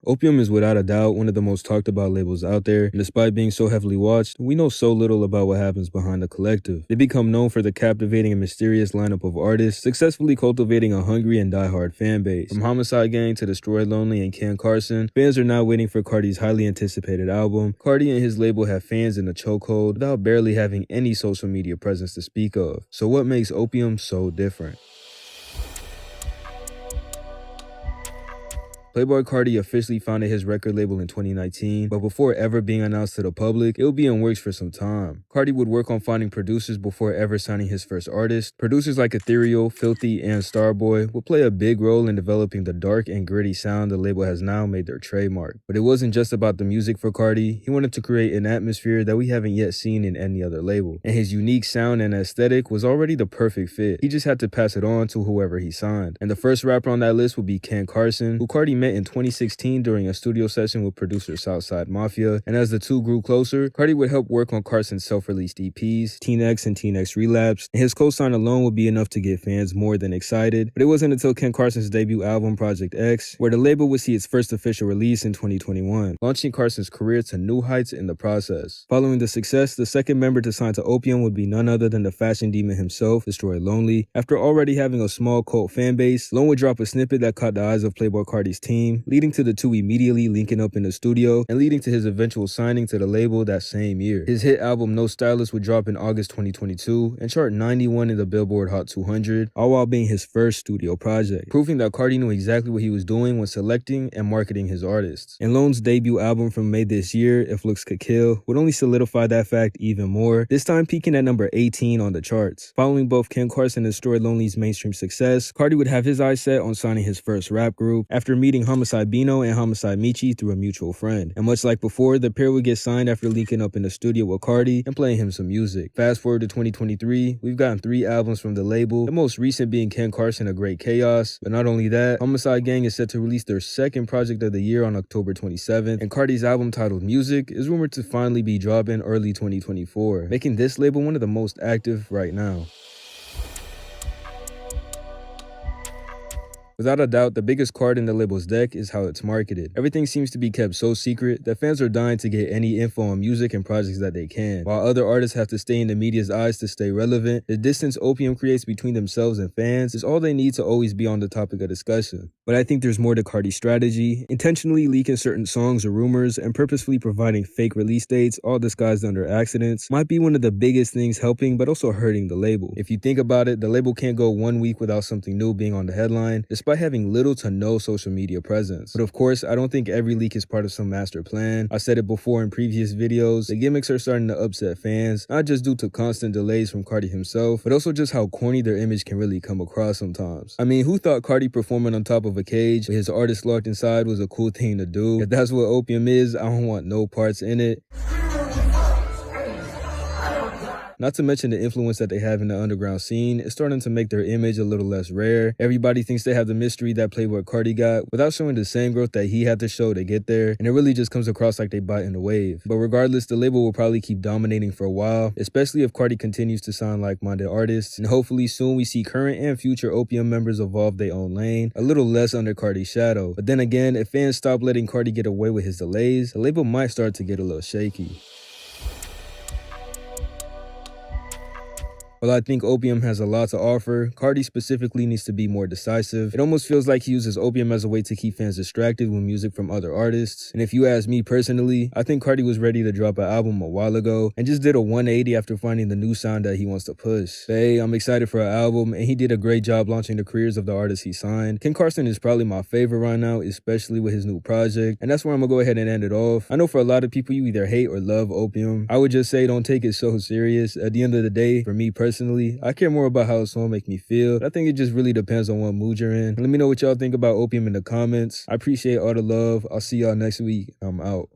Opium is without a doubt one of the most talked about labels out there, and despite being so heavily watched, we know so little about what happens behind the collective. They become known for the captivating and mysterious lineup of artists, successfully cultivating a hungry and diehard fan base. From Homixide Gang to Destroy Lonely and Ken Carson, fans are now waiting for Carti's highly anticipated album. Carti and his label have fans in a chokehold without barely having any social media presence to speak of. So what makes Opium so different? Playboi Carti officially founded his record label in 2019, but before ever being announced to the public, it would be in works for some time. Carti would work on finding producers before ever signing his first artist. Producers like Ethereal, Filthy, and Starboy would play a big role in developing the dark and gritty sound the label has now made their trademark. But it wasn't just about the music for Carti. He wanted to create an atmosphere that we haven't yet seen in any other label, and his unique sound and aesthetic was already the perfect fit. He just had to pass it on to whoever he signed. And the first rapper on that list would be Ken Carson, who Carti met in 2016 during a studio session with producer Southside Mafia, and as the two grew closer, Carti would help work on Carson's self-released EPs, Teen X and Teen X Relapse, and his co-sign alone would be enough to get fans more than excited. But it wasn't until Ken Carson's debut album, Project X, where the label would see its first official release in 2021, launching Carson's career to new heights in the process. Following the success, the second member to sign to Opium would be none other than the fashion demon himself, Destroy Lonely. After already having a small cult fan base, Lone would drop a snippet that caught the eyes of Playboi Carti's team, leading to the two immediately linking up in the studio and leading to his eventual signing to the label that same year. His hit album No Stylist would drop in August 2022 and chart 91 in the Billboard Hot 200, all while being his first studio project, proving that Carti knew exactly what he was doing when selecting and marketing his artists. And Lone's debut album from May this year, If Looks Could Kill, would only solidify that fact even more, this time peaking at number 18 on the charts. Following both Ken Carson and Destroy Lonely's mainstream success, Carti would have his eyes set on signing his first rap group after meeting Homicide Bino and Homicide Michi through a mutual friend. And much like before, the pair would get signed after linking up in the studio with Carti and playing him some music. Fast forward to 2023, we've gotten 3 albums from the label, the most recent being Ken Carson, A Great Chaos. But not only that, Homicide Gang is set to release their second project of the year on October 27th, and Carti's album titled Music is rumored to finally be dropping early 2024, making this label one of the most active right now. Without a doubt, the biggest card in the label's deck is how it's marketed. Everything seems to be kept so secret that fans are dying to get any info on music and projects that they can. While other artists have to stay in the media's eyes to stay relevant, the distance Opium creates between themselves and fans is all they need to always be on the topic of discussion. But I think there's more to Carti's strategy. Intentionally leaking certain songs or rumors and purposefully providing fake release dates, all disguised under accidents, might be one of the biggest things helping but also hurting the label. If you think about it, the label can't go 1 week without something new being on the headline, despite having little to no social media presence. But of course, I don't think every leak is part of some master plan. I said it before in previous videos, the gimmicks are starting to upset fans, not just due to constant delays from Carti himself, but also just how corny their image can really come across sometimes. I mean, who thought Carti performing on top of a cage with his artist locked inside was a cool thing to do? If that's what Opium is, I don't want no parts in it. Not to mention the influence that they have in the underground scene is starting to make their image a little less rare. Everybody thinks they have the mystery that Playboi Carti got without showing the same growth that he had to show to get there, and it really just comes across like they bite in the wave. But regardless, the label will probably keep dominating for a while, especially if Carti continues to sign like-minded artists, and hopefully soon we see current and future Opium members evolve their own lane, a little less under Carti's shadow. But then again, if fans stop letting Carti get away with his delays, the label might start to get a little shaky. While I think Opium has a lot to offer, Carti specifically needs to be more decisive. It almost feels like he uses Opium as a way to keep fans distracted with music from other artists. And if you ask me personally, I think Carti was ready to drop an album a while ago and just did a 180 after finding the new sound that he wants to push. But hey, I'm excited for an album, and he did a great job launching the careers of the artists he signed. Ken Carson is probably my favorite right now, especially with his new project, and that's where I'm gonna go ahead and end it off. I know for a lot of people, you either hate or love Opium. I would just say don't take it so serious. At the end of the day, for me personally, I care more about how a song make me feel. But I think it just really depends on what mood you're in. And let me know what y'all think about Opium in the comments. I appreciate all the love. I'll see y'all next week. I'm out.